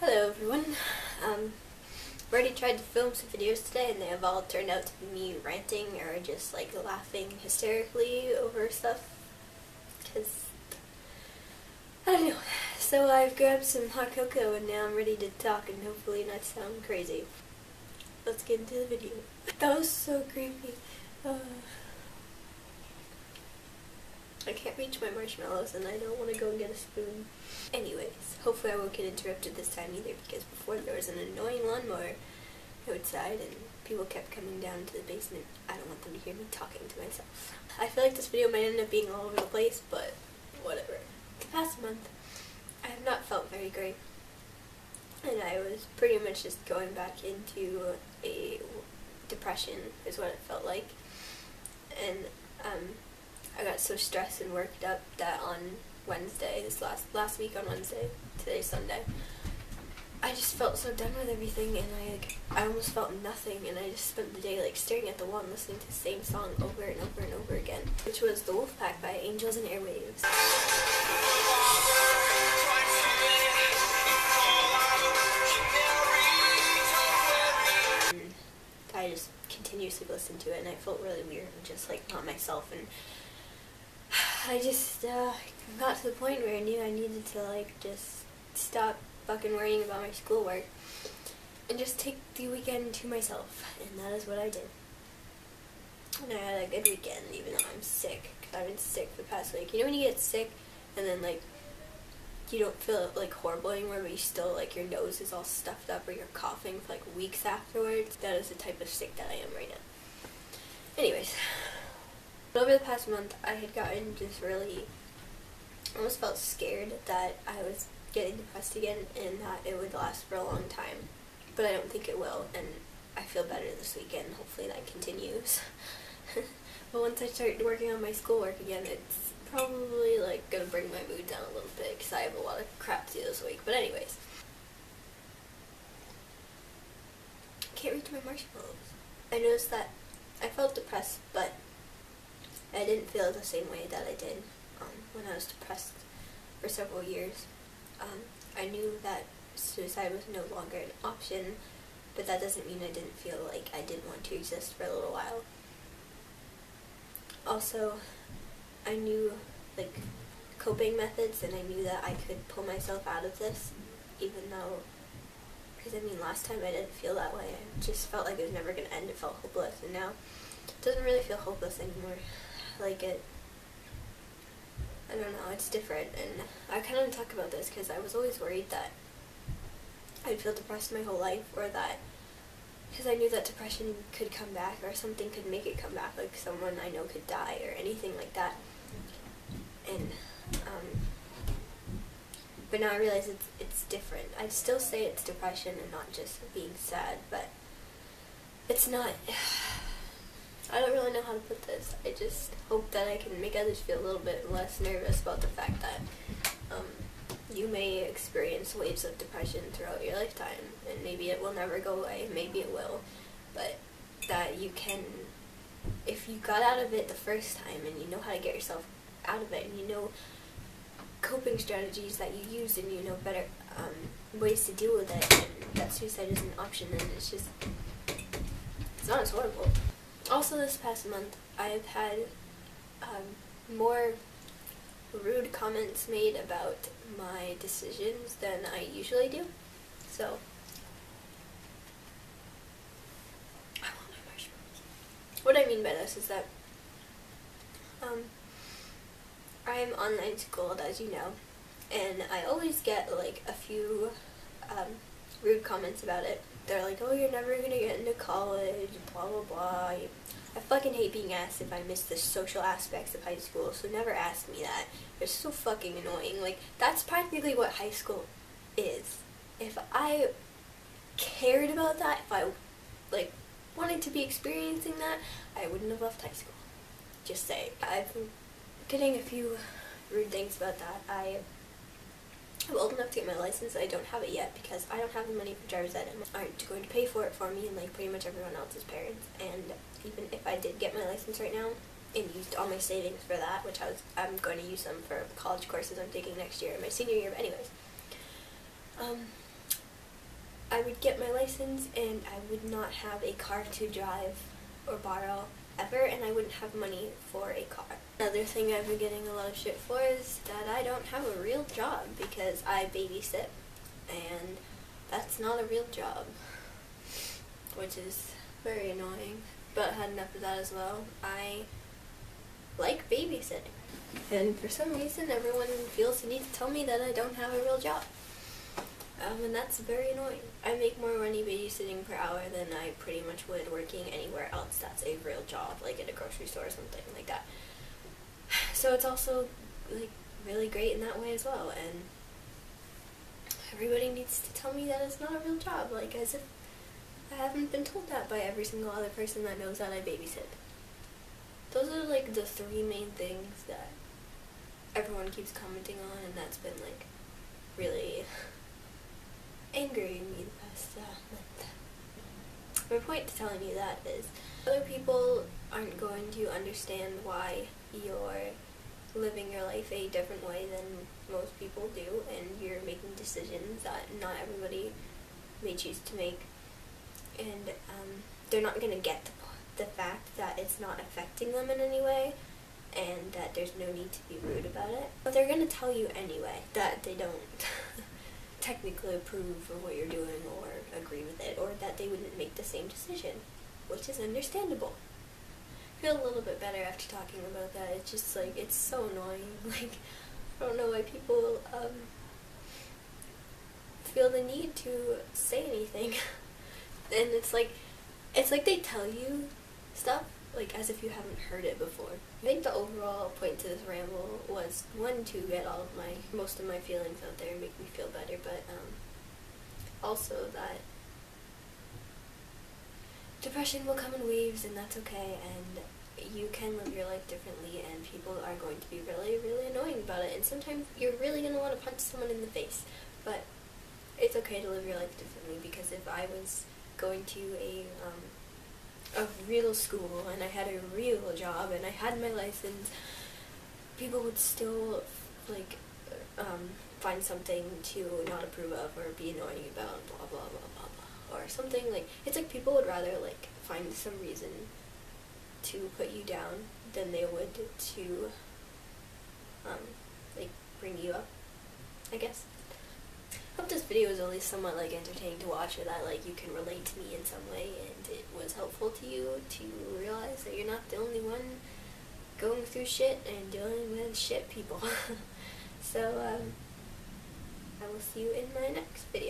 Hello everyone. I've already tried to film some videos today and they have all turned out to be me ranting or just like laughing hysterically over stuff. Because, I don't know. So I've grabbed some hot cocoa and now I'm ready to talk and hopefully not sound crazy. Let's get into the video. That was so creepy. I can't reach my marshmallows and I don't want to go and get a spoon. Anyways, hopefully I won't get interrupted this time either because before there was an annoying lawnmower outside and people kept coming down to the basement. I don't want them to hear me talking to myself. I feel like this video might end up being all over the place, but whatever. The past month, I have not felt very great. And I was pretty much just going back into a depression is what it felt like. And I got so stressed and worked up that on Wednesday, this last week on Wednesday, today's Sunday, I just felt so done with everything and I almost felt nothing and I just spent the day like staring at the wall and listening to the same song over and over and over again, which was The Wolfpack by Angels and Airwaves. I just continuously listened to it and I felt really weird and just like not myself, and I just got to the point where I knew I needed to like just stop fucking worrying about my schoolwork and just take the weekend to myself, and that is what I did. And I had a good weekend even though I'm sick, because I've been sick for the past week. You know when you get sick and then like you don't feel like horrible anymore, but you still like your nose is all stuffed up or you're coughing for like weeks afterwards? That is the type of sick that I am right now. Anyways, over the past month I had gotten just really, almost felt scared that I was getting depressed again and that it would last for a long time. But I don't think it will, and I feel better this weekend. Hopefully that continues. But once I start working on my schoolwork again, it's probably like gonna bring my mood down a little bit because I have a lot of crap to do this week. But anyways, I can't reach my marshmallows. I noticed that I felt depressed, but I didn't feel the same way that I did when I was depressed for several years. I knew that suicide was no longer an option, but that doesn't mean I didn't feel like I didn't want to exist for a little while. Also, I knew like coping methods and I knew that I could pull myself out of this, even though, because I mean last time I didn't feel that way. I just felt like it was never going to end. It felt hopeless, and now it doesn't really feel hopeless anymore. Like I don't know, it's different, and I kind of talk about this because I was always worried that I'd feel depressed my whole life, or that, because I knew that depression could come back, or something could make it come back, like someone I know could die, or anything like that, and, but now I realize it's different. I'd still say it's depression and not just being sad, but it's not. I don't really know how to put this. I just hope that I can make others feel a little bit less nervous about the fact that you may experience waves of depression throughout your lifetime, and maybe it will never go away, maybe it will, but that you can, if you got out of it the first time and you know how to get yourself out of it, and you know coping strategies that you use, and you know better ways to deal with it, and that suicide is an option, then it's not as horrible. Also, this past month, I've had more rude comments made about my decisions than I usually do. So, I want my marshmallows. What I mean by this is that I'm online schooled, as you know, and I always get like a few rude comments about it. They're like, oh, you're never gonna get into college, blah blah blah. I fucking hate being asked if I miss the social aspects of high school, so never ask me that. It's so fucking annoying. Like, that's practically what high school is. If I cared about that, if I like wanted to be experiencing that, I wouldn't have left high school. Just saying. I've been getting a few rude things about that. I'm old enough to get my license. I don't have it yet because I don't have the money for driver's ed, and aren't going to pay for it for me, and like pretty much everyone else's parents. And even if I did get my license right now and used all my savings for that, which I'm going to use them for college courses I'm taking next year, my senior year. But anyways, I would get my license and I would not have a car to drive or borrow ever, and I wouldn't have money for a car. Another thing I've been getting a lot of shit for is that I don't have a real job because I babysit, and that's not a real job, which is very annoying, but I had enough of that as well. I like babysitting, and for some reason everyone feels the need to tell me that I don't have a real job. And that's very annoying. I make more money babysitting per hour than I pretty much would working anywhere else that's a real job, like at a grocery store or something like that. So it's also like really great in that way as well, and everybody needs to tell me that it's not a real job, like as if I haven't been told that by every single other person that knows that I babysit. Those are like the three main things that everyone keeps commenting on, and that's been like really angering me the past month. My point to telling you that is other people aren't going to understand why you're living your life a different way than most people do, and you're making decisions that not everybody may choose to make, and they're not going to get the fact that it's not affecting them in any way, and that there's no need to be rude about it. But they're going to tell you anyway that they don't technically approve of what you're doing or agree with it, or that they wouldn't make the same decision, which is understandable. I feel a little bit better after talking about that. It's just like, it's so annoying. Like, I don't know why people feel the need to say anything. And it's like they tell you stuff like as if you haven't heard it before. I think the overall point to this ramble was, one, to get most of my feelings out there and make me feel better, but also that depression will come in waves, and that's okay, and you can live your life differently, and people are going to be really, really annoying about it, and sometimes you're really going to want to punch someone in the face, but it's okay to live your life differently, because if I was going to a real school and I had a real job and I had my license, people would still like find something to not approve of or be annoying about, blah blah blah blah blah, or something. Like, it's like people would rather like find some reason to put you down than they would to like bring you up, I guess. Hope this video is at least somewhat like entertaining to watch, or that like you can relate to me in some way, and it was helpful to you to realize that you're not the only one going through shit and dealing with shit people. So I will see you in my next video.